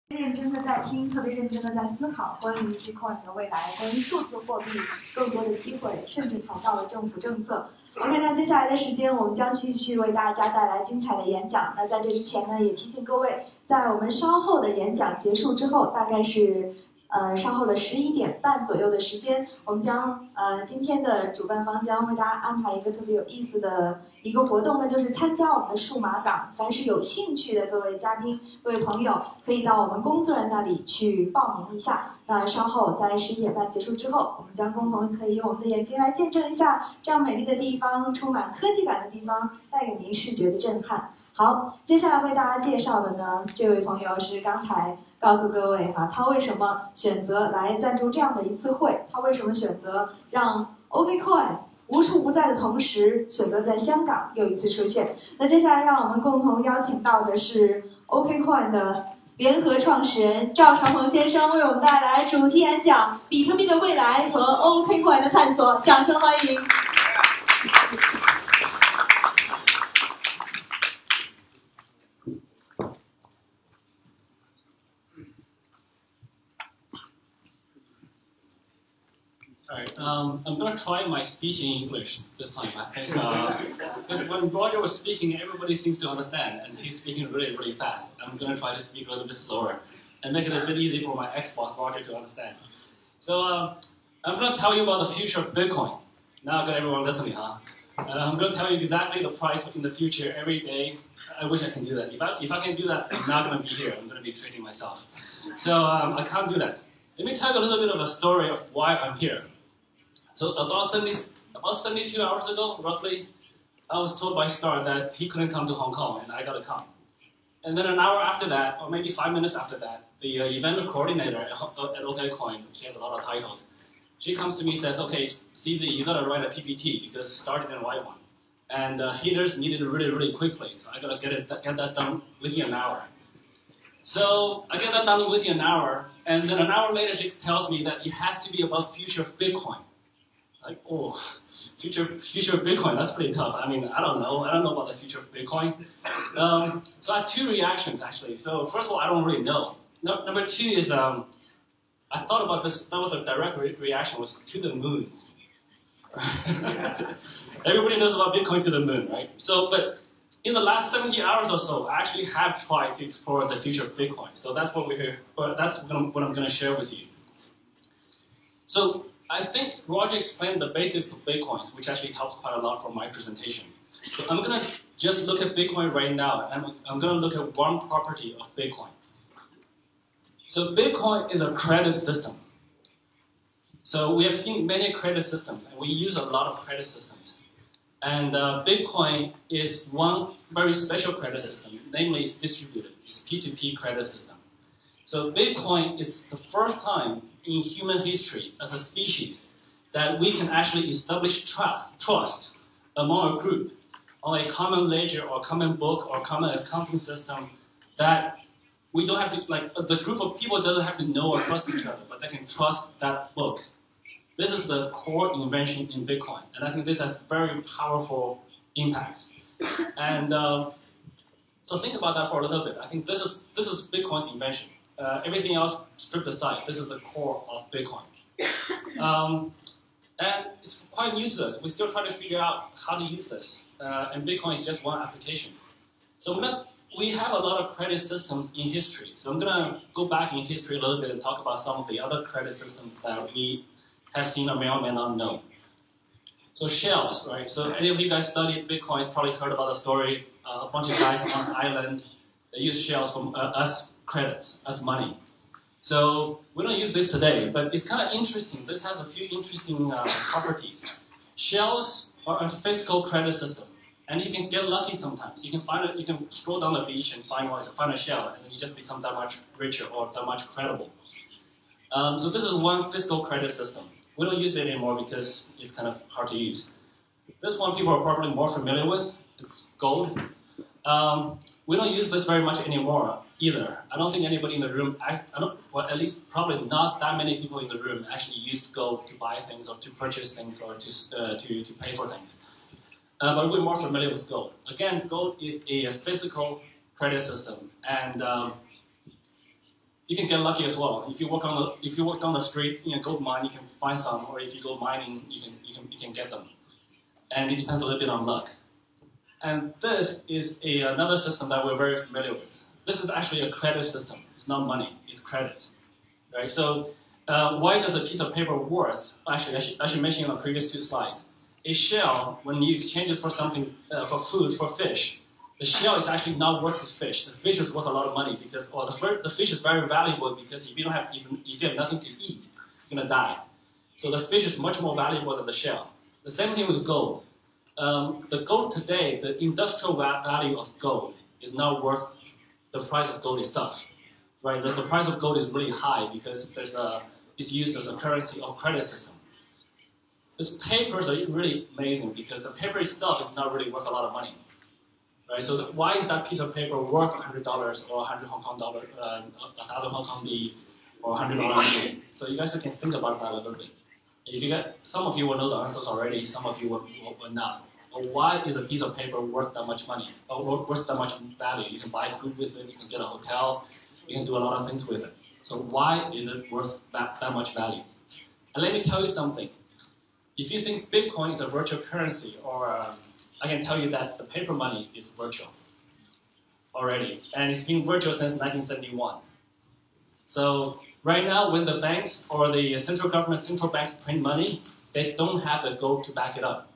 认真的在听，特别认真的在思考关于 Bitcoin 的未来，关于数字货币更多的机会，甚至谈到了政府政策。OK， 那接下来的时间，我们将继续为大家带来精彩的演讲。那在这之前呢，也提醒各位，在我们稍后的演讲结束之后，大概是稍后的11点半左右的时间，我们将今天的主办方将为大家安排一个特别有意思的一个活动，那就是参加我们的数码港。凡是有兴趣的各位嘉宾、各位朋友，可以到我们工作人员那里去报名一下。那稍后在11点半结束之后，我们将共同可以用我们的眼睛来见证一下这样美丽的地方、充满科技感的地方，带给您视觉的震撼。好，接下来为大家介绍的呢，这位朋友是刚才告诉各位哈，他为什么选择来赞助这样的一次会？他为什么选择让 OKCoin 无处不在的同时，选择在香港又一次出现？那接下来让我们共同邀请到的是 OKCoin 的联合创始人赵长鹏先生，为我们带来主题演讲《比特币的未来和 OKCoin 的探索》，掌声欢迎。Alright, I'm going to try my speech in English this time, I think, because when Roger was speaking, everybody seems to understand, and he's speaking really, really fast. I'm going to try to speak a little bit slower and make it a bit easy for my ex-boss, Roger, to understand. So, I'm going to tell you about the future of Bitcoin. Now I got everyone listening, huh? I'm going to tell you exactly the price in the future every day. I wish I can do that. If I can do that, I'm not going to be here. I'm going to be trading myself. So, I can't do that. Let me tell you a little bit of a story of why I'm here. So about 72 hours ago, roughly, I was told by Star that he couldn't come to Hong Kong, and I got to come. And then an hour after that, or maybe 5 minutes after that, the event coordinator at OKCoin, she has a lot of titles, she comes to me and says, okay, CZ, you got to write a PPT because Star didn't write one. And heaters needed it really, really quickly, so I got to get that done within an hour. So I get that done within an hour, and then an hour later she tells me that it has to be about future of Bitcoin. Like, oh, future of Bitcoin, that's pretty tough. I mean, I don't know about the future of Bitcoin. So I had two reactions, actually. So first of all, I don't really know. Number two is, I thought about this, that was a direct reaction, was to the moon. Everybody knows about Bitcoin to the moon, right? So, but in the last 70 hours or so, I actually have tried to explore the future of Bitcoin. So that's what we're here, that's what I'm going to share with you. So, I think Roger explained the basics of Bitcoins, which actually helps quite a lot for my presentation. So I'm going to just look at Bitcoin right now, and I'm going to look at one property of Bitcoin. So Bitcoin is a credit system. So we have seen many credit systems, and we use a lot of credit systems. And Bitcoin is one very special credit system, namely it's distributed. It's P2P credit system. So Bitcoin is the first time in human history as a species that we can actually establish trust among a group on a common ledger or common book or common accounting system that we don't have to, like, the group of people doesn't have to know or trust each other, but they can trust that book. This is the core invention in Bitcoin, and I think this has very powerful impacts. And so think about that for a little bit. I think this is Bitcoin's invention. Everything else stripped aside, this is the core of Bitcoin. And it's quite new to us. We're still trying to figure out how to use this. And Bitcoin is just one application. So we have a lot of credit systems in history. So I'm going to go back in history a little bit and talk about some of the other credit systems that we have seen or may not know. So shells, right? So any of you guys studied Bitcoin has probably heard about the story. A bunch of guys on an island, they use shells from us credits as money. So we don't use this today, but it's kind of interesting. This has a few interesting properties. Shells are a physical credit system, and you can get lucky sometimes. You can stroll down the beach and find a shell, and then you just become that much richer or that much credible. So this is one physical credit system. We don't use it anymore because it's kind of hard to use. This one people are probably more familiar with. It's gold. We don't use this very much anymore either. I don't think anybody in the room, well, at least probably not that many people in the room actually used gold to buy things or to purchase things or to pay for things. But we're more familiar with gold. Again, gold is a physical credit system, and you can get lucky as well. If you walk down the street in a gold mine, you can find some, or if you go mining, you can get them. And it depends a little bit on luck. And this is another system that we're very familiar with. This is actually a credit system. It's not money, it's credit, right? So why does a piece of paper worth? Actually, I should mention in the previous 2 slides. A shell, when you exchange it for something, for food, for fish, the shell is actually not worth the fish. The fish is worth a lot of money because, or the fish is very valuable because if you have nothing to eat, you're gonna die. So the fish is much more valuable than the shell. The same thing with gold. The gold today, the industrial value of gold is not worth the price of gold itself, right? The price of gold is really high because it's used as a currency or credit system. These papers are really amazing because the paper itself is not really worth a lot of money, right? So why is that piece of paper worth $100 or 100 Hong Kong dollar, 1,000 Hong Kong D, or $100? So you guys can think about that a little bit. If you some of you will know the answers already, some of you will not. Why is a piece of paper worth that much money, or worth that much value? You can buy food with it, you can get a hotel, you can do a lot of things with it. So why is it worth that much value? And let me tell you something. If you think Bitcoin is a virtual currency, or I can tell you that the paper money is virtual already, and it's been virtual since 1971. So right now, when the banks or the central banks print money, they don't have the gold to back it up.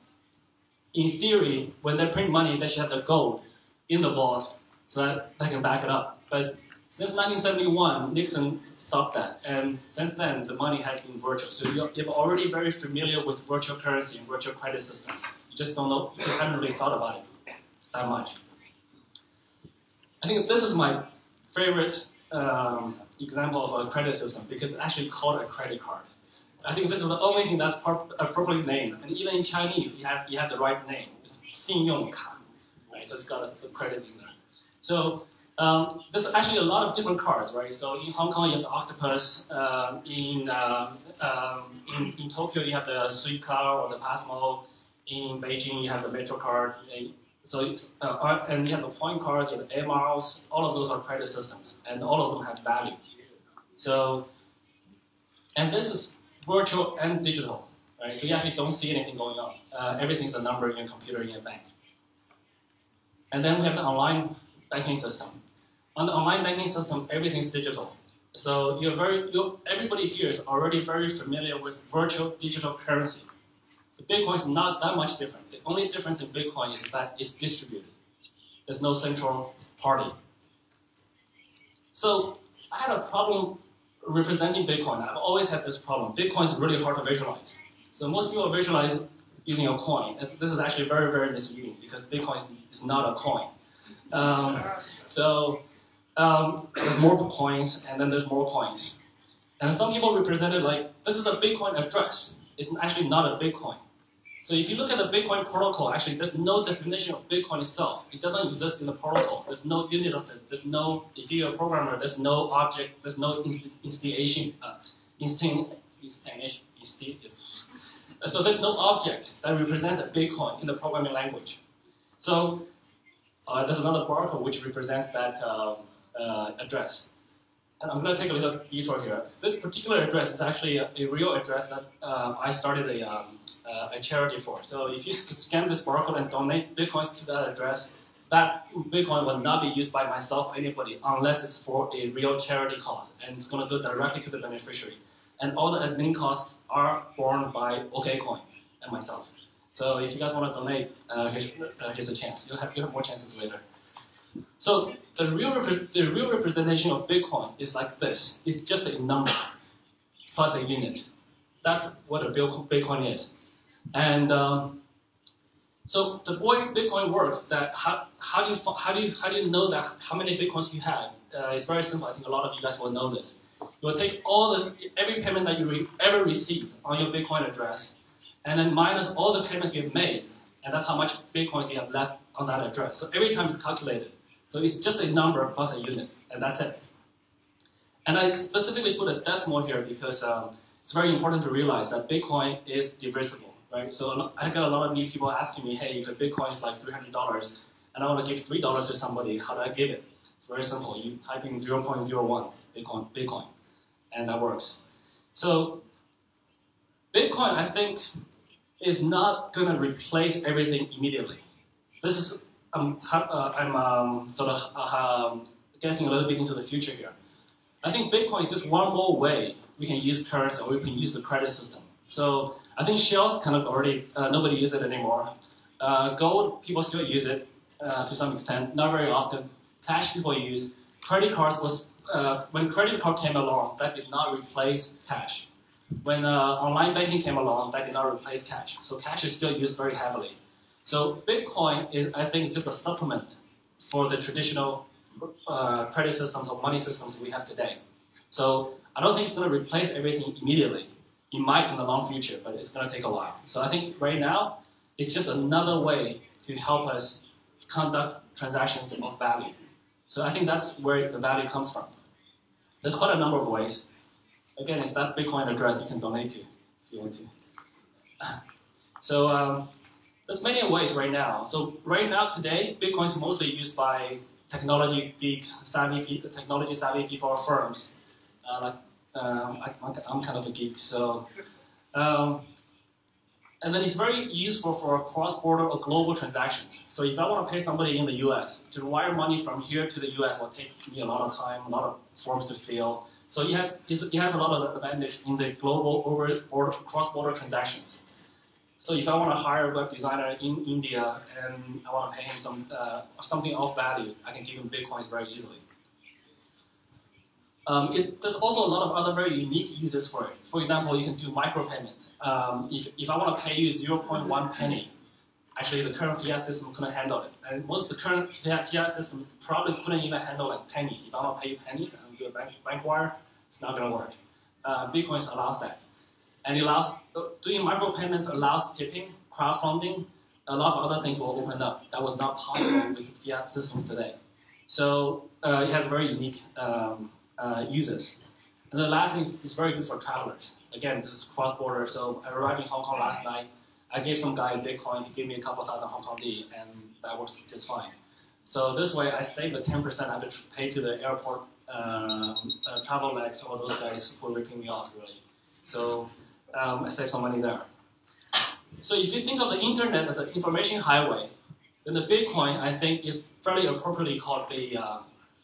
In theory, when they print money, they should have the gold in the vault so that they can back it up. But since 1971, Nixon stopped that, and since then, the money has been virtual. So you're already very familiar with virtual currency and virtual credit systems. You just don't know, you just haven't really thought about it that much. I think this is my favorite example of a credit system because it's actually called a credit card. I think this is the only thing that's appropriately named. And even in Chinese, you have the right name. It's 信用卡, right? So it's got the credit in there. So there's actually a lot of different cards, right? So in Hong Kong, you have the octopus. In Tokyo, you have the Suica or the Pasmo. In Beijing, you have the Metro card. So and you have the point cards, you have the air miles. All of those are credit systems, and all of them have value. So, and this is virtual and digital, right? So you actually don't see anything going on. Everything's a number in your computer in your bank. And then we have the online banking system. On the online banking system, everything's digital. So everybody here is already very familiar with virtual digital currency. The Bitcoin is not that much different. The only difference in Bitcoin is that it's distributed. There's no central party. So I had a problem representing Bitcoin. I've always had this problem. Bitcoin is really hard to visualize. So most people visualize using a coin. This is actually very, very misleading because Bitcoin is not a coin. There's more coins, and then there's more coins. And some people represent it like, this is a Bitcoin address. It's actually not a Bitcoin. So if you look at the Bitcoin protocol, actually there's no definition of Bitcoin itself. It doesn't exist in the protocol. There's no unit of it. There's no, if you're a programmer, there's no object, there's no instantiation. So there's no object that represents a Bitcoin in the programming language. So there's another barcode which represents that address. And I'm going to take a little detour here. This particular address is actually a real address that I started a charity for. So if you scan this barcode and donate Bitcoins to that address, that Bitcoin will not be used by myself or anybody unless it's for a real charity cause. And it's going to go directly to the beneficiary. And all the admin costs are borne by OKCoin and myself. So if you guys want to donate, here's a chance. You'll have more chances later. So the real representation of Bitcoin is like this. It's just a number plus a unit. That's what a Bitcoin is. And so the way Bitcoin works, that how do you know that how many Bitcoins you have? It's very simple. I think a lot of you guys will know this. You will take every payment that you ever received on your Bitcoin address, and then minus all the payments you've made, and that's how much Bitcoins you have left on that address. So every time it's calculated. So it's just a number plus a unit, and that's it. And I specifically put a decimal here because it's very important to realize that Bitcoin is divisible, right? So I got a lot of new people asking me, hey, if a Bitcoin is like $300, and I want to give $3 to somebody, how do I give it? It's very simple. You type in 0.01, Bitcoin, and that works. So Bitcoin, I think, is not going to replace everything immediately. This is I'm sort of guessing a little bit into the future here. I think Bitcoin is just one more way we can use currency, or we can use the credit system. So I think shells kind of already, nobody uses it anymore. Gold, people still use it to some extent, not very often. Cash people use. Credit cards was, when credit card came along, that did not replace cash. When online banking came along, that did not replace cash. So cash is still used very heavily. So Bitcoin is, I think, just a supplement for the traditional credit systems or money systems we have today. So I don't think it's going to replace everything immediately. It might in the long future, but it's going to take a while. So I think right now, it's just another way to help us conduct transactions of value. So I think that's where the value comes from. There's quite a number of ways. Again, it's that Bitcoin address you can donate to if you want to. So there's many ways right now. So right now, today, Bitcoin is mostly used by technology geeks, technology savvy people or firms. I'm kind of a geek, so. And then it's very useful for cross-border or global transactions. So if I want to pay somebody in the US, to wire money from here to the US will take me a lot of time, a lot of forms to fill. So it has a lot of advantage in the global cross-border transactions. So if I want to hire a web designer in India and I want to pay him something of value, I can give him Bitcoins very easily. There's also a lot of other very unique uses for it. For example, you can do micropayments. If I want to pay you 0.1 penny, actually the current fiat system couldn't handle it. And most of the current fiat system probably couldn't even handle like pennies. If I want to pay you pennies and do a bank wire, it's not going to work. Bitcoin allows that. And it allows, doing micropayments allows tipping, crowdfunding, a lot of other things will open up. That was not possible with fiat systems today. So it has very unique uses. And the last thing is it's very good for travelers. Again, this is cross-border. So I arrived in Hong Kong last night. I gave some guy Bitcoin. He gave me a couple thousand Hong Kong D, and that works just fine. So this way, I save the 10% I have to pay to the airport travel legs or those guys who are ripping me off, really. So I save some money there. So if you think of the internet as an information highway, then the Bitcoin, I think, is fairly appropriately called the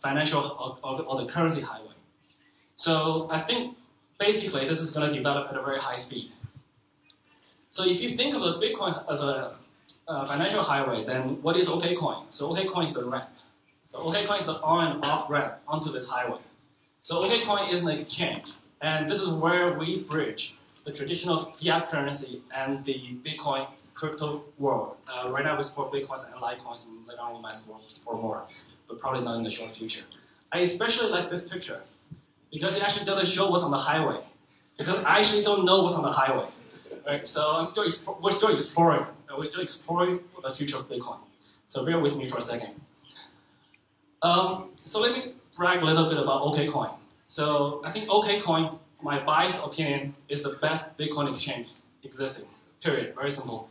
financial or the currency highway. So I think basically this is going to develop at a very high speed. So if you think of the Bitcoin as a financial highway, then what is OKCoin? So OKCoin is the ramp. So OKCoin is the on and off ramp onto this highway. So OKCoin is an exchange, and this is where we bridge the traditional fiat currency and the Bitcoin crypto world. Right now we support Bitcoins and Litecoins, and later on we might support more, but probably not in the short future. I especially like this picture because it actually doesn't show what's on the highway. Because I actually don't know what's on the highway. Right? So we're still exploring. We're still exploring the future of Bitcoin. So bear with me for a second. So let me brag a little bit about OKCoin. So I think OKCoin, my biased opinion, is the best Bitcoin exchange existing. Period. Very simple.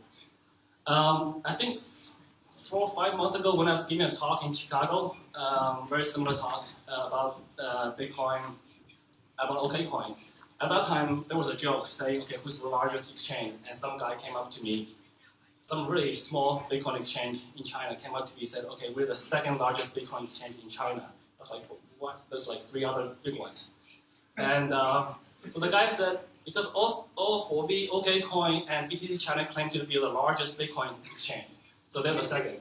I think 4 or 5 months ago when I was giving a talk in Chicago, very similar talk about Bitcoin, about OKCoin. At that time, there was a joke saying, okay, who's the largest exchange? And some guy came up to me, some really small Bitcoin exchange in China came up to me and said, okay, we're the second largest Bitcoin exchange in China. I was like, what? There's like 3 other big ones. And so the guy said, because all Huobi, OKCoin, and BTC China claim to be the largest Bitcoin exchange. So they're the second.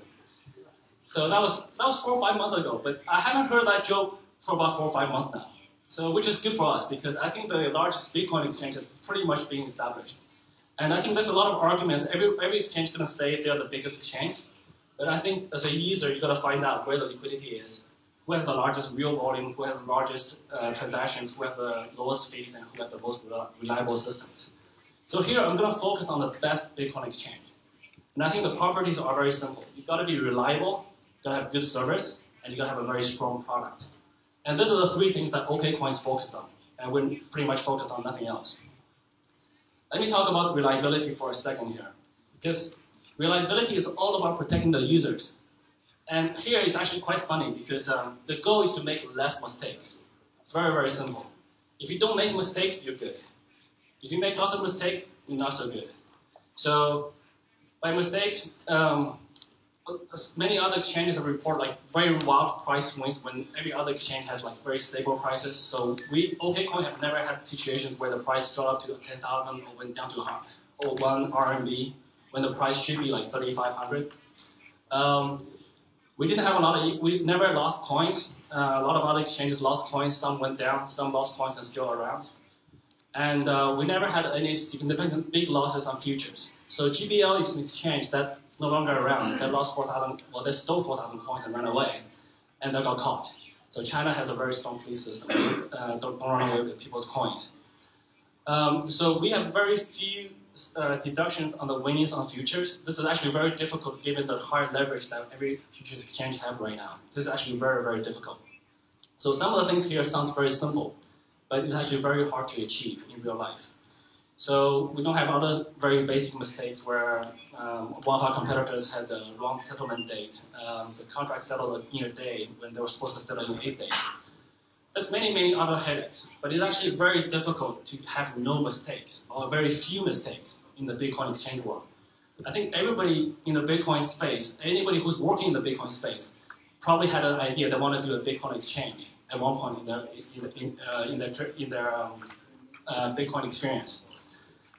So that was 4 or 5 months ago, but I haven't heard that joke for about 4 or 5 months now. So which is good for us because I think the largest Bitcoin exchange has pretty much been established. And I think there's a lot of arguments. Every exchange is going to say they're the biggest exchange. But I think as a user, you've got to find out where the liquidity is, who has the largest real volume, who has the largest transactions, who has the lowest fees, and who has the most reliable systems. So here, I'm going to focus on the best Bitcoin exchange. And I think the properties are very simple. You've got to be reliable, you've got to have good service, and you've got to have a very strong product. And these are the 3 things that OKCoin is focused on. And we're pretty much focused on nothing else. Let me talk about reliability for a second here. Because reliability is all about protecting the users. And here it's actually quite funny because the goal is to make less mistakes. It's very, very simple. If you don't make mistakes, you're good. If you make lots of mistakes, you're not so good. So by mistakes, many other exchanges have reported like very wild price swings when every other exchange has like very stable prices. So OKCoin have never had situations where the price dropped up to 10,000 or went down to 1 RMB when the price should be like 3,500. We didn't have we never lost coins. A lot of other exchanges lost coins. Some went down, some lost coins and still around. And we never had any significant big losses on futures. So GBL is an exchange that's no longer around. They lost 4,000, well, they stole 4,000 coins and ran away, and they got caught. So China has a very strong police system. Don't run away with people's coins. So we have very few deductions on the winnings on futures. This is actually very difficult given the high leverage that every futures exchange have right now. This is actually very, very difficult. So some of the things here sounds very simple, but it's actually very hard to achieve in real life. So we don't have other very basic mistakes where one of our competitors had the wrong settlement date. The contract settled in a day when they were supposed to settle in 8 days. There's many, many other headaches, but it's actually very difficult to have no mistakes or very few mistakes in the Bitcoin exchange world. I think everybody in the Bitcoin space, anybody who's working in the Bitcoin space, probably had an idea they want to do a Bitcoin exchange at one point in their Bitcoin experience.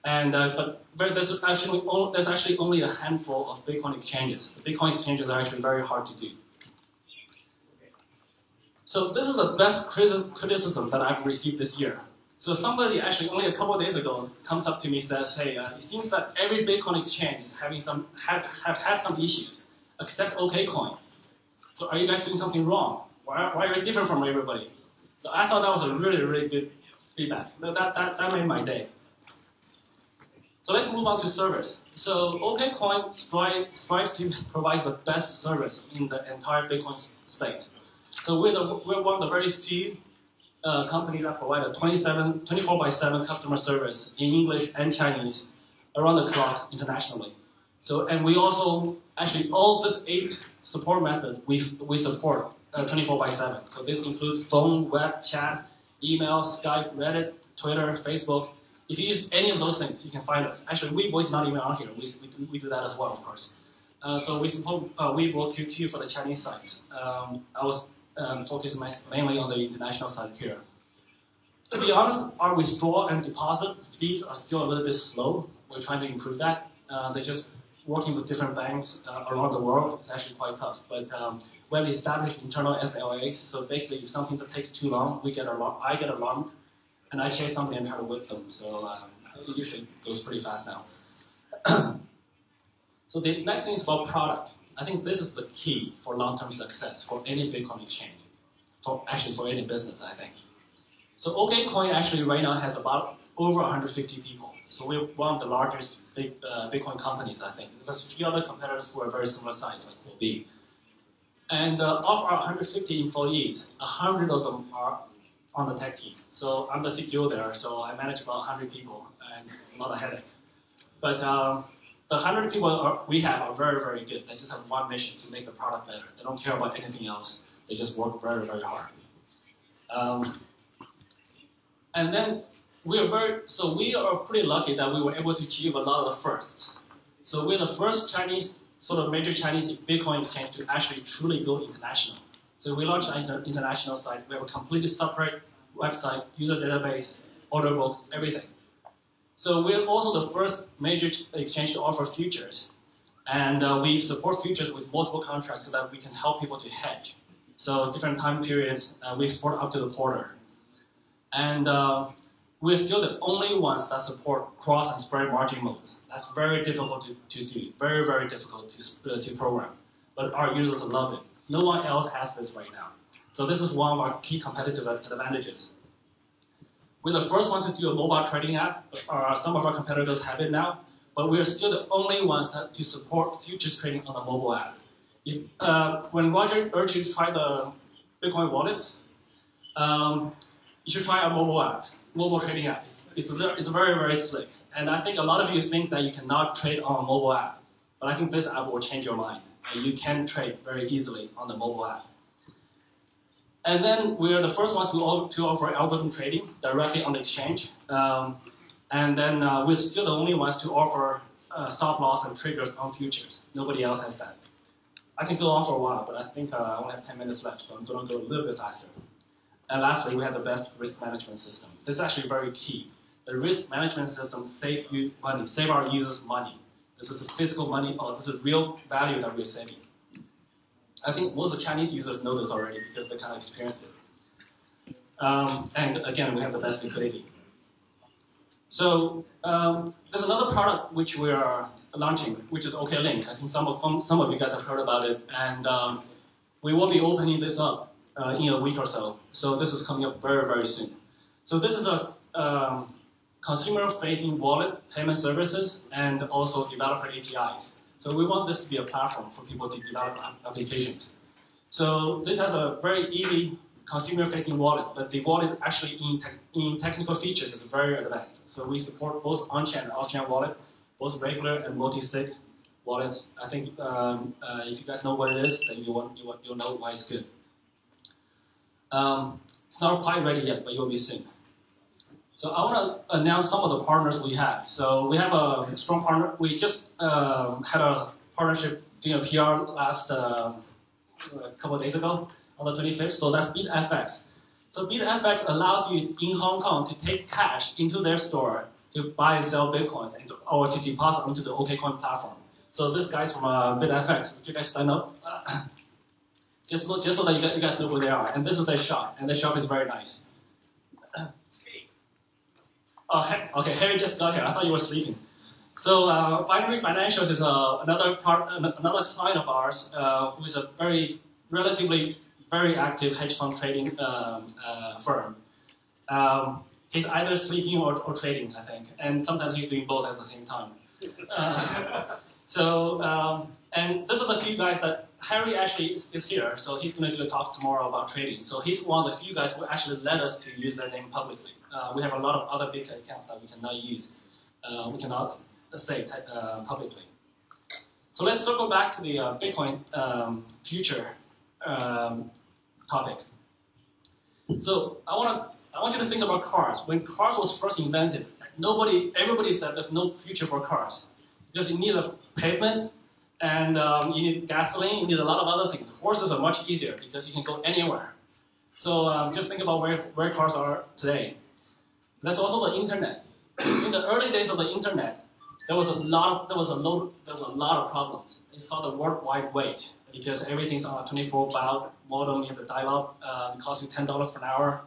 And but there's actually only a handful of Bitcoin exchanges. The Bitcoin exchanges are actually very hard to do. So this is the best criticism that I've received this year. So somebody actually only a couple of days ago comes up to me and says, "Hey, it seems that every Bitcoin exchange is having have had some issues, except OKCoin. So are you guys doing something wrong? Why are you different from everybody?" So I thought that was a really, really good feedback. That made my day. So let's move on to service. So OKCoin strives to provide the best service in the entire Bitcoin space. So we're one of the very few companies that provide a 24/7 customer service in English and Chinese around the clock internationally. So, and we also, actually all these 8 support methods we support 24/7. So this includes phone, web, chat, email, Skype, Reddit, Twitter, Facebook. If you use any of those things, you can find us. Actually, Weibo is not even on here. We do that as well, of course. So we support Weibo, QQ for the Chinese sites. I was focused mainly on the international side here. To be honest, our withdrawal and deposit speeds are still a little bit slow. We're trying to improve that. They're just working with different banks around the world. It's actually quite tough. But we have established internal SLAs. So basically, if something that takes too long, I get alarmed, and I chase somebody and try to whip them. So it usually goes pretty fast now. So the next thing is about product. I think this is the key for long-term success for any Bitcoin exchange, for any business, I think. So OKCoin actually right now has about over 150 people. So we're one of the largest Bitcoin companies, I think. There's a few other competitors who are very similar size, like Huobi. And of our 150 employees, 100 of them are on the tech team. So I'm the CTO there, so I manage about 100 people, and it's not a headache. But the 100 people we have are very, very good. They just have one mission, to make the product better. They don't care about anything else. They just work very, very hard. And then we are pretty lucky that we were able to achieve a lot of firsts. So we're the first major Chinese Bitcoin exchange to actually truly go international. So we launched an international site. We have a completely separate website, user database, order book, everything. So we're also the first major exchange to offer futures. And we support futures with multiple contracts so that we can help people to hedge. So different time periods, we support up to the quarter. And we're still the only ones that support cross and spread margin modes. That's very difficult to do, very, very difficult to program. But our users love it. No one else has this right now. So this is one of our key competitive advantages. We're the first one to do a mobile trading app. Some of our competitors have it now, but we're still the only ones to support futures trading on the mobile app. When Roger urged you to try the Bitcoin wallets, you should try our mobile trading app. It's very, very slick. And I think a lot of you think that you cannot trade on a mobile app, but I think this app will change your mind. And you can trade very easily on the mobile app. And then we're the first ones to offer algorithm trading directly on the exchange. And then we're still the only ones to offer stop loss and triggers on futures. Nobody else has that. I can go on for a while, but I think I only have 10 minutes left, so I'm going to go a little bit faster. And lastly, we have the best risk management system. This is actually very key. The risk management system saves you money, save our users money. This is physical money, or this is real value that we're saving. I think most of the Chinese users know this already because they kind of experienced it. And again, we have the best liquidity. So there's another product which we are launching, which is OKLink. I think some of you guys have heard about it, and we will be opening this up in a week or so. So this is coming up very, very soon. So this is a consumer-facing wallet, payment services, and also developer APIs. So we want this to be a platform for people to develop applications. So this has a very easy consumer-facing wallet, but the wallet actually in technical features is very advanced. So we support both on-chain and off-chain wallet, both regular and multi-sig wallets. I think if you guys know what it is, then you'll know why it's good. It's not quite ready yet, but it will be soon. So I want to announce some of the partners we have. So we have a strong partner. We just had a partnership doing a PR last a couple of days ago on the 25th. So that's BitFX. So BitFX allows you in Hong Kong to take cash into their store to buy and sell Bitcoins or to deposit into the OKCoin platform. So this guy's from BitFX. Would you guys stand up? Just so that you guys know who they are. And this is their shop. And their shop is very nice. Oh, okay, Harry just got here. I thought you were sleeping. So Binary Financials is another client of ours who is a relatively very active hedge fund trading firm. He's either sleeping or trading, I think, and sometimes he's doing both at the same time. And these are the few guys that Harry actually is here, so he's going to do a talk tomorrow about trading. So he's one of the few guys who actually let us to use their name publicly. We have a lot of other big accounts that we cannot use. We cannot say publicly. So let's circle back to the Bitcoin future topic. So I want you to think about cars. When cars was first invented, everybody said there's no future for cars because you need a pavement and you need gasoline. You need a lot of other things. Horses are much easier because you can go anywhere. So just think about where cars are today. That's also the internet. In the early days of the internet, there was a lot of problems. It's called the World Wide Wait because everything's on a 24-baud modem. You have to dial up. It costs you $10 per hour.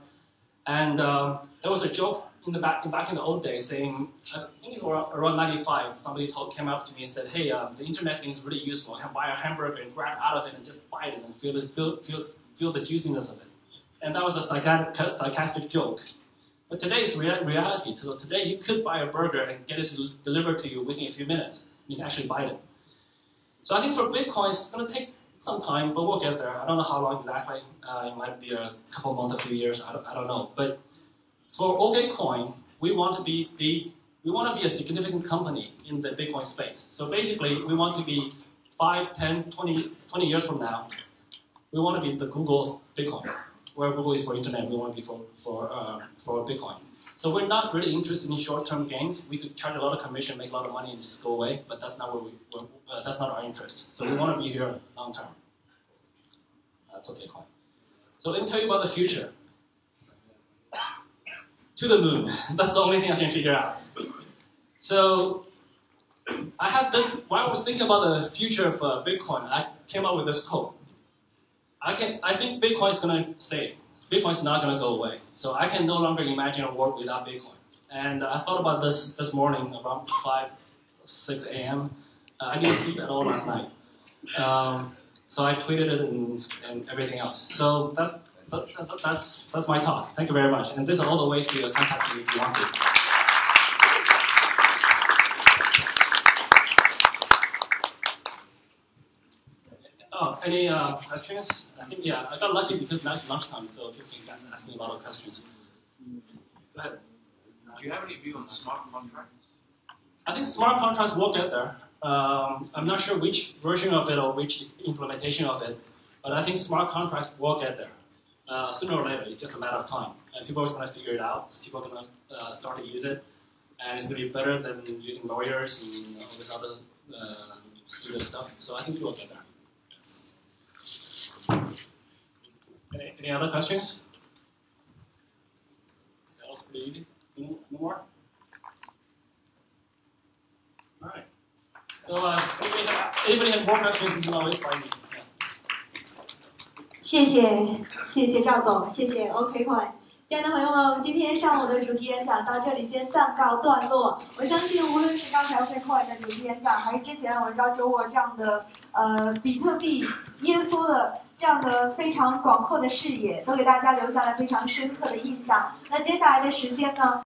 And there was a joke back in the old days saying, I think it's around 95. Somebody came up to me and said, "Hey, the internet thing is really useful. I can buy a hamburger and grab out of it and just bite it and feel the juiciness of it." And that was a sarcastic joke. But today it's reality. So today you could buy a burger and get it delivered to you within a few minutes. You can actually bite it. So I think for Bitcoin, it's going to take some time, but we'll get there. I don't know how long exactly. It might be a couple months, a few years. I don't know. But for OKCoin, we want to be a significant company in the Bitcoin space. So basically, we want to be 5, 10, 20 years from now. We want to be the Google Bitcoin. Where Google is for internet, we want to be for Bitcoin. So we're not really interested in short-term gains. We could charge a lot of commission, make a lot of money, and just go away. But that's not that's not our interest. So we want to be here long-term. That's OKCoin. So let me tell you about the future. To the moon. That's the only thing I can figure out. So I have this. While I was thinking about the future of Bitcoin, I came up with this quote. I think Bitcoin is going to stay. Bitcoin is not going to go away. So I can no longer imagine a world without Bitcoin. And I thought about this morning around 5, 6 a.m. I didn't sleep at all last night. So I tweeted it and everything else. So that's my talk. Thank you very much. And these are all the ways to contact me if you want to. Oh, any questions? I think, yeah, I got lucky because now it's lunchtime, so people can ask me a lot of questions. Go ahead. Do you have any view on smart contracts? I think smart contracts will get there. I'm not sure which version of it or which implementation of it, but I think smart contracts will get there. sooner or later, it's just a matter of time. And people are going to figure it out. People are going to start to use it. And it's going to be better than using lawyers and all this other stupid stuff. So I think we will get there. Any other questions? That was pretty easy. No more? All right. So anybody have more questions, you can always find me. 谢谢赵总，谢谢 OKCoin。亲爱的朋友们，我们今天上午的主题演讲到这里先暂告段落。我相信，无论是刚才 OKCoin 的主题演讲，还是之前我们Roger Ver这样的比特币耶稣的这样的非常广阔的视野，都给大家留下了非常深刻的印象。那接下来的时间呢？